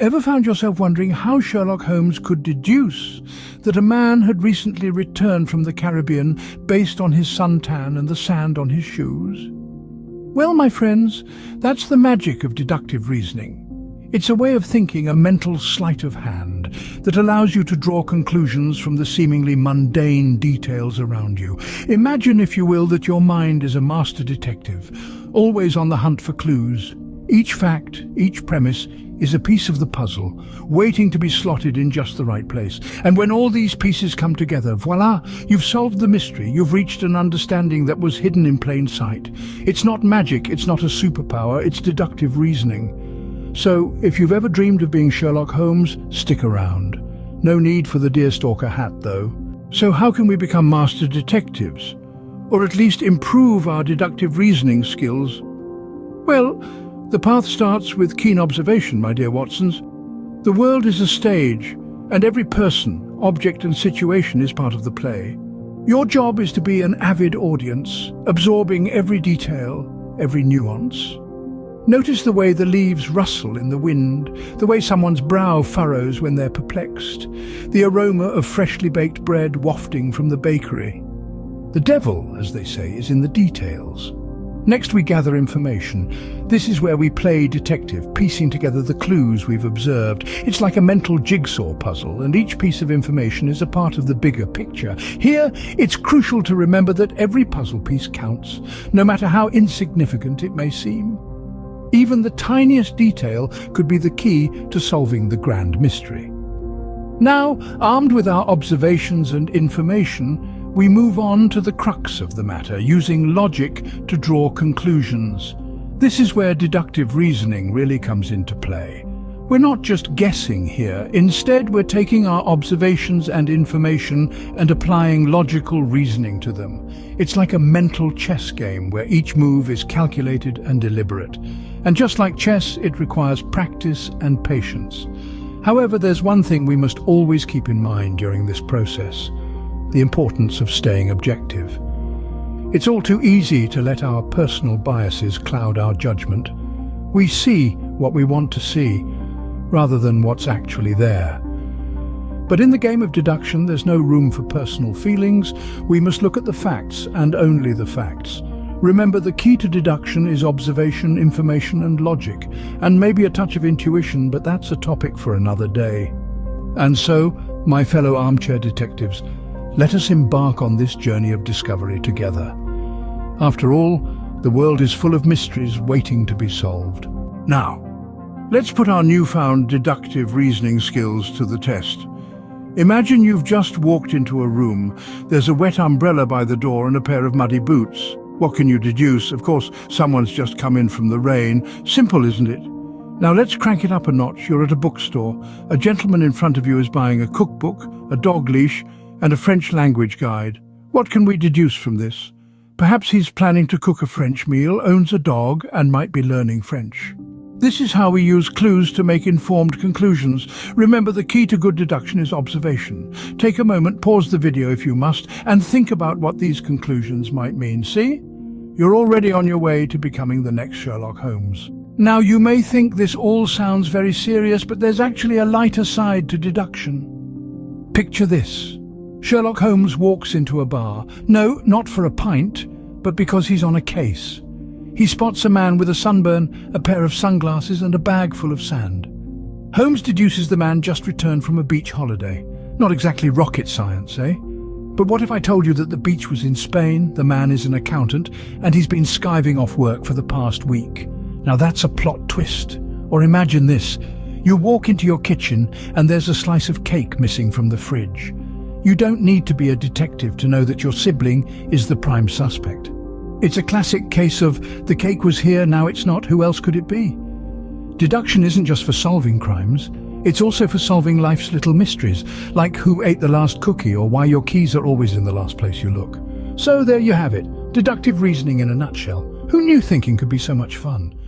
Ever found yourself wondering how Sherlock Holmes could deduce that a man had recently returned from the Caribbean based on his suntan and the sand on his shoes? Well, my friends, that's the magic of deductive reasoning. It's a way of thinking, a mental sleight of hand, that allows you to draw conclusions from the seemingly mundane details around you. Imagine, if you will, that your mind is a master detective, always on the hunt for clues. Each fact, each premise, is a piece of the puzzle, waiting to be slotted in just the right place. And when all these pieces come together, voila, you've solved the mystery, you've reached an understanding that was hidden in plain sight. It's not magic, it's not a superpower, it's deductive reasoning. So, if you've ever dreamed of being Sherlock Holmes, stick around. No need for the deerstalker hat, though. So how can we become master detectives? Or at least improve our deductive reasoning skills? Well, the path starts with keen observation, my dear Watsons. The world is a stage, and every person, object and situation is part of the play. Your job is to be an avid audience, absorbing every detail, every nuance. Notice the way the leaves rustle in the wind, the way someone's brow furrows when they're perplexed, the aroma of freshly baked bread wafting from the bakery. The devil, as they say, is in the details. Next, we gather information. This is where we play detective, piecing together the clues we've observed. It's like a mental jigsaw puzzle, and each piece of information is a part of the bigger picture. Here, it's crucial to remember that every puzzle piece counts, no matter how insignificant it may seem. Even the tiniest detail could be the key to solving the grand mystery. Now, armed with our observations and information, we move on to the crux of the matter, using logic to draw conclusions. This is where deductive reasoning really comes into play. We're not just guessing here. Instead, we're taking our observations and information and applying logical reasoning to them. It's like a mental chess game where each move is calculated and deliberate. And just like chess, it requires practice and patience. However, there's one thing we must always keep in mind during this process: the importance of staying objective. It's all too easy to let our personal biases cloud our judgment. We see what we want to see, rather than what's actually there. But in the game of deduction, there's no room for personal feelings. We must look at the facts, and only the facts. Remember, the key to deduction is observation, information, and logic, and maybe a touch of intuition, but that's a topic for another day. And so, my fellow armchair detectives, let us embark on this journey of discovery together. After all, the world is full of mysteries waiting to be solved. Now, let's put our newfound deductive reasoning skills to the test. Imagine you've just walked into a room. There's a wet umbrella by the door and a pair of muddy boots. What can you deduce? Of course, someone's just come in from the rain. Simple, isn't it? Now let's crank it up a notch. You're at a bookstore. A gentleman in front of you is buying a cookbook, a dog leash, and a French language guide. What can we deduce from this? Perhaps he's planning to cook a French meal, owns a dog, and might be learning French. This is how we use clues to make informed conclusions. Remember, the key to good deduction is observation. Take a moment, pause the video if you must, and think about what these conclusions might mean. See? You're already on your way to becoming the next Sherlock Holmes. Now, you may think this all sounds very serious, but there's actually a lighter side to deduction. Picture this. Sherlock Holmes walks into a bar. No, not for a pint, but because he's on a case. He spots a man with a sunburn, a pair of sunglasses, and a bag full of sand. Holmes deduces the man just returned from a beach holiday. Not exactly rocket science, eh? But what if I told you that the beach was in Spain, the man is an accountant, and he's been skiving off work for the past week? Now that's a plot twist. Or imagine this. You walk into your kitchen and there's a slice of cake missing from the fridge. You don't need to be a detective to know that your sibling is the prime suspect. It's a classic case of the cake was here, now it's not, who else could it be? Deduction isn't just for solving crimes, it's also for solving life's little mysteries, like who ate the last cookie or why your keys are always in the last place you look. So there you have it, deductive reasoning in a nutshell. Who knew thinking could be so much fun?